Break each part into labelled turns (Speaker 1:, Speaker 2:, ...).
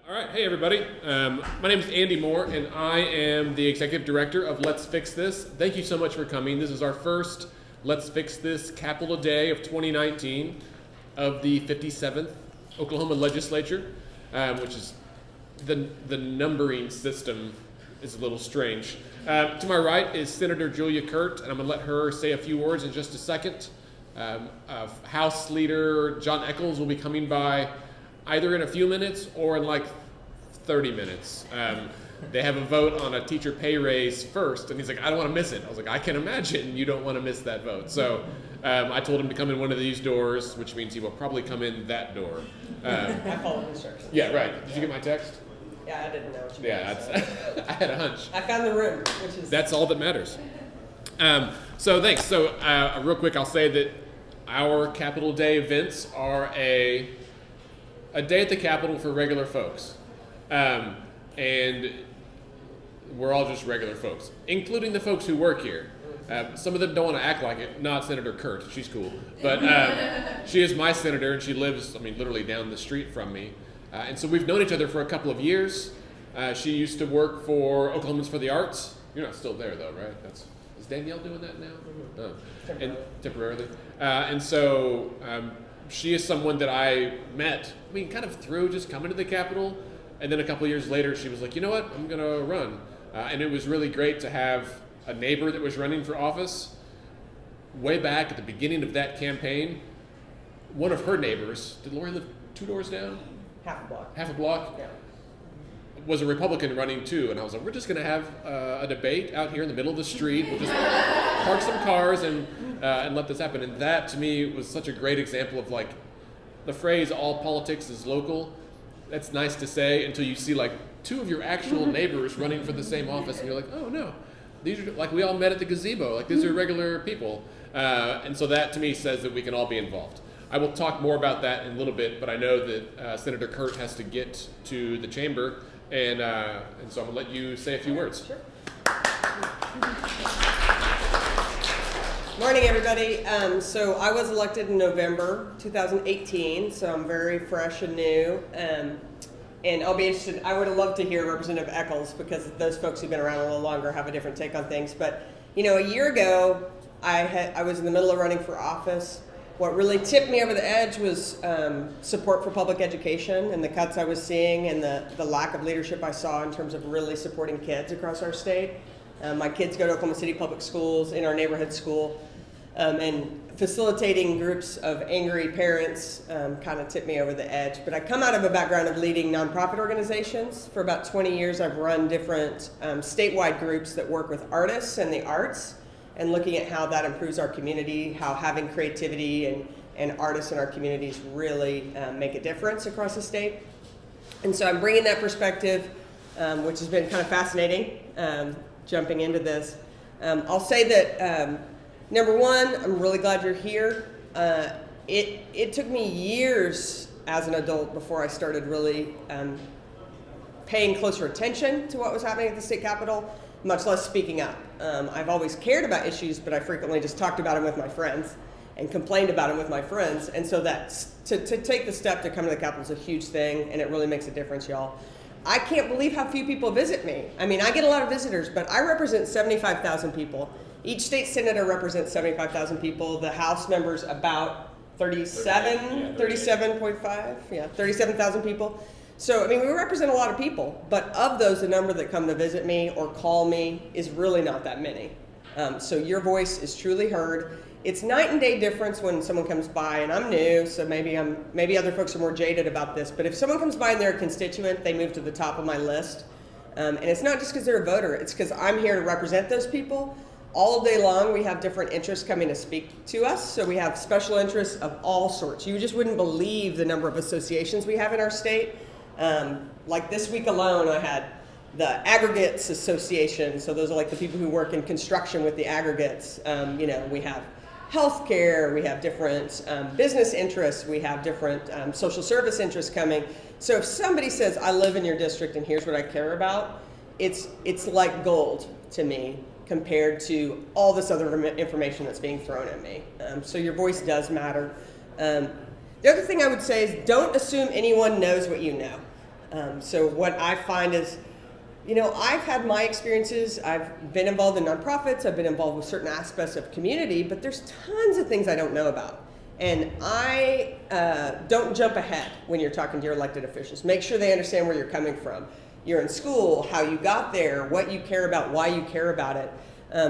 Speaker 1: All right, hey everybody. My name is Andy Moore, and I am the Executive Director of Let's Fix This. Thank you so much for coming. This is our first Let's Fix This Capitol Day of 2019 of the 57th Oklahoma Legislature, which is the numbering system is a little strange. To my right is Senator Julia Kirt, and I'm going to let her say a few words in just a second. House Leader John Echols will be coming by either in a few minutes or in like 30 minutes. They have a vote on a teacher pay raise first, and he's like, I don't want to miss it. I was like, I can imagine you don't want to miss that vote. So I told him to come in one of these doors, which means he will probably come in that door.
Speaker 2: I followed instructions.
Speaker 1: Yeah, right. Did you get my text?
Speaker 2: Yeah, I didn't know what you
Speaker 1: meant. I had a hunch.
Speaker 2: I found the room, which is...
Speaker 1: That's all that matters. So thanks. So real quick, I'll say that our Capitol Day events are a day at the Capitol for regular folks. And we're all just regular folks, including the folks who work here. Some of them don't want to act like it. Not Senator Kirt, she's cool. But she is my senator, and she lives, literally down the street from me. And so we've known each other for a couple of years. She used to work for Oklahomans for the Arts. You're not still there, though, right? Is Danielle doing that now? No. Temporarily. And so she is someone that I met, kind of through just coming to the Capitol. And then a couple of years later, she was like, you know what, I'm going to run. And it was really great to have a neighbor that was running for office. Way back at the beginning of that campaign, one of her neighbors, did Lori live 2 doors down?
Speaker 2: Half a block.
Speaker 1: Half a block?
Speaker 2: Yeah.
Speaker 1: Was a Republican running too. And I was like, we're just going to have a debate out here in the middle of the street. We'll just park some cars and let this happen. And that, to me, was such a great example of the phrase, all politics is local. That's nice to say until you see 2 of your actual neighbors running for the same office, and you're like, oh no, these are we all met at the gazebo. These are regular people, and so that to me says that we can all be involved. I will talk more about that in a little bit, but I know that Senator Kirt has to get to the chamber, and so I'm gonna let you say a few words.
Speaker 2: Sure. Morning, everybody. So I was elected in November 2018, so I'm very fresh and new. And I'll be interested, I would have loved to hear Representative Echols, because those folks who've been around a little longer have a different take on things. But, a year ago, I was in the middle of running for office. What really tipped me over the edge was support for public education and the cuts I was seeing and the lack of leadership I saw in terms of really supporting kids across our state. My kids go to Oklahoma City Public Schools, in our neighborhood school. And facilitating groups of angry parents kind of tipped me over the edge. But I come out of a background of leading nonprofit organizations. For about 20 years, I've run different statewide groups that work with artists and the arts, and looking at how that improves our community, how having creativity and artists in our communities really make a difference across the state. And so I'm bringing that perspective, which has been kind of fascinating, jumping into this. I'll say that number one, I'm really glad you're here. It took me years as an adult before I started really paying closer attention to what was happening at the state capitol, much less speaking up. I've always cared about issues, but I frequently just talked about them with my friends and complained about them with my friends. And so to take the step to come to the capitol is a huge thing, and it really makes a difference, y'all. I can't believe how few people visit me. I get a lot of visitors, but I represent 75,000 people. Each state senator represents 75,000 people. The House members about 37,000 people. So, we represent a lot of people, but of those, the number that come to visit me or call me is really not that many. So your voice is truly heard. It's night and day difference when someone comes by, and I'm new, so maybe other folks are more jaded about this, but if someone comes by and they're a constituent, they move to the top of my list. And it's not just because they're a voter, it's because I'm here to represent those people. All day long, we have different interests coming to speak to us. So we have special interests of all sorts. You just wouldn't believe the number of associations we have in our state. Like this week alone, I had the Aggregates Association. So those are the people who work in construction with the aggregates. We have healthcare, we have different business interests, we have different social service interests coming. So if somebody says, I live in your district and here's what I care about, it's like gold to me, compared to all this other information that's being thrown at me. So your voice does matter. The other thing I would say is don't assume anyone knows what you know. So what I find is, I've had my experiences. I've been involved in nonprofits. I've been involved with certain aspects of community, but there's tons of things I don't know about. And I don't jump ahead when you're talking to your elected officials. Make sure they understand where you're coming from. You're in school, how you got there, what you care about, why you care about it.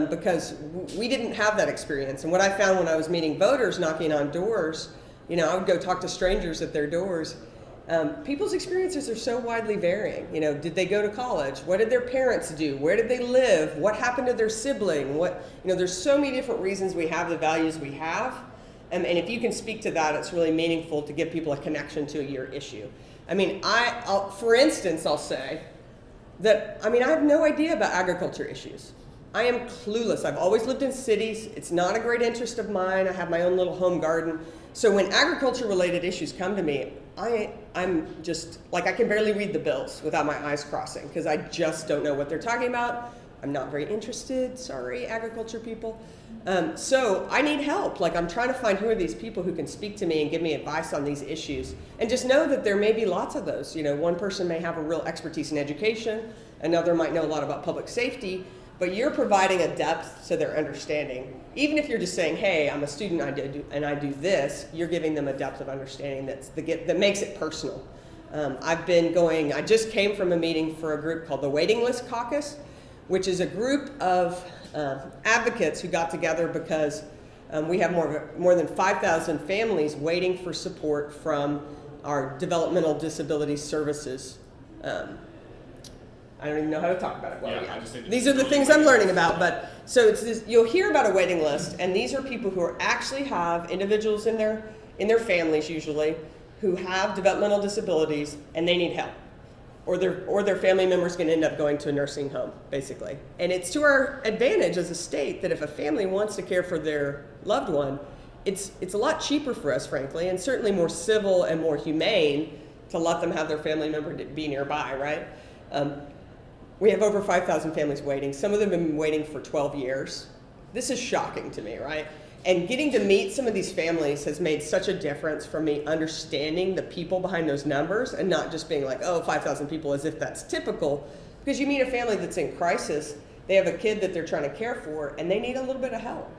Speaker 2: Because we didn't have that experience. And what I found when I was meeting voters, knocking on doors, I would go talk to strangers at their doors. People's experiences are so widely varying. Did they go to college? What did their parents do? Where did they live? What happened to their sibling? There's so many different reasons we have the values we have. And if you can speak to that, it's really meaningful to give people a connection to your issue. For instance, I'll say that, I have no idea about agriculture issues. I am clueless. I've always lived in cities. It's not a great interest of mine. I have my own little home garden. So when agriculture-related issues come to me, I'm just, I can barely read the bills without my eyes crossing because I just don't know what they're talking about. I'm not very interested. Sorry, agriculture people. So I need help. I'm trying to find who are these people who can speak to me and give me advice on these issues. And just know that there may be lots of those. One person may have a real expertise in education. Another might know a lot about public safety. But you're providing a depth to their understanding. Even if you're just saying, hey, I'm a student and I do this, you're giving them a depth of understanding that makes it personal. I just came from a meeting for a group called the Waiting List Caucus, which is a group of advocates who got together because we have more than 5,000 families waiting for support from our developmental disability services. I don't even know how to talk about it well yet. These are the things I'm learning about. But so it's this, you'll hear about a waiting list, and these are people who actually have individuals in their families usually who have developmental disabilities and they need help, or their family member's going to end up going to a nursing home, basically. And it's to our advantage as a state that if a family wants to care for their loved one, it's a lot cheaper for us, frankly, and certainly more civil and more humane to let them have their family member be nearby, right? We have over 5,000 families waiting. Some of them have been waiting for 12 years. This is shocking to me, right? And getting to meet some of these families has made such a difference for me understanding the people behind those numbers and not just being like, oh, 5,000 people as if that's typical. Because you meet a family that's in crisis, they have a kid that they're trying to care for, and they need a little bit of help.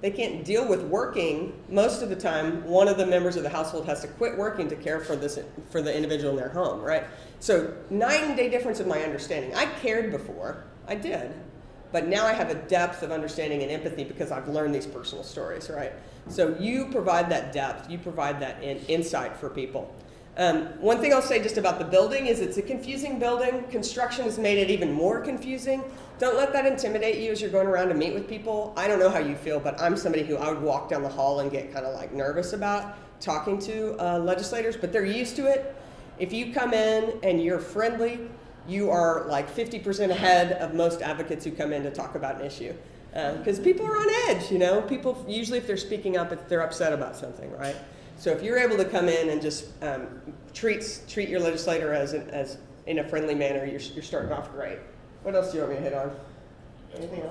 Speaker 2: They can't deal with working. Most of the time, one of the members of the household has to quit working to care for the individual in their home, right? So night and day difference in my understanding. I cared before, I did, but now I have a depth of understanding and empathy because I've learned these personal stories, right? So you provide that depth, you provide that insight for people. One thing I'll say just about the building is it's a confusing building. Construction has made it even more confusing. Don't let that intimidate you as you're going around to meet with people. I don't know how you feel, but I'm somebody who I would walk down the hall and get kind of nervous about talking to legislators, but they're used to it. If you come in and you're friendly, you are 50% ahead of most advocates who come in to talk about an issue. Because people are on edge, People, usually if they're speaking up, they're upset about something, right? So if you're able to come in and just treat your legislator as in a friendly manner, you're starting off great. What else do you want me to hit on? Anything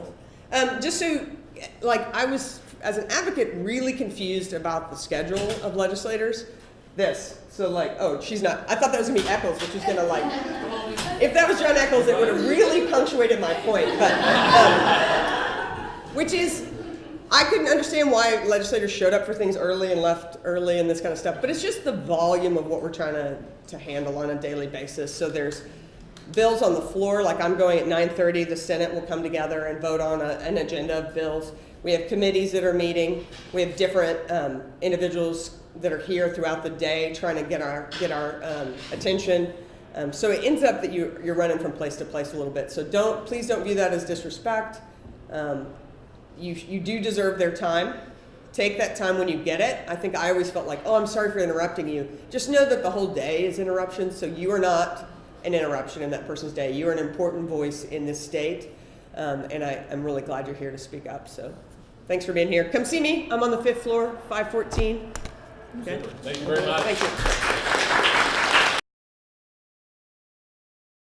Speaker 2: else? Just so, I was, as an advocate, really confused about the schedule of legislators. So oh, she's not, I thought that was going to be Eccles, which was going to if that was John Eccles, it would have really punctuated my point. But, which is, I couldn't understand why legislators showed up for things early and left early and this kind of stuff. But it's just the volume of what we're trying to handle on a daily basis. So there's bills on the floor, I'm going at 9:30, the Senate will come together and vote on an agenda of bills. We have committees that are meeting. We have different individuals that are here throughout the day trying to get our attention. So it ends up that you're running from place to place a little bit. So please don't view that as disrespect. You do deserve their time. Take that time when you get it. I think I always felt oh, I'm sorry for interrupting you. Just know that the whole day is interruption, so you are not an interruption in that person's day. You are an important voice in this state, and I'm really glad you're here to speak up. So thanks for being here. Come see me. I'm on the 5th floor, 514. Okay.
Speaker 1: Thank you very much.
Speaker 2: Thank you.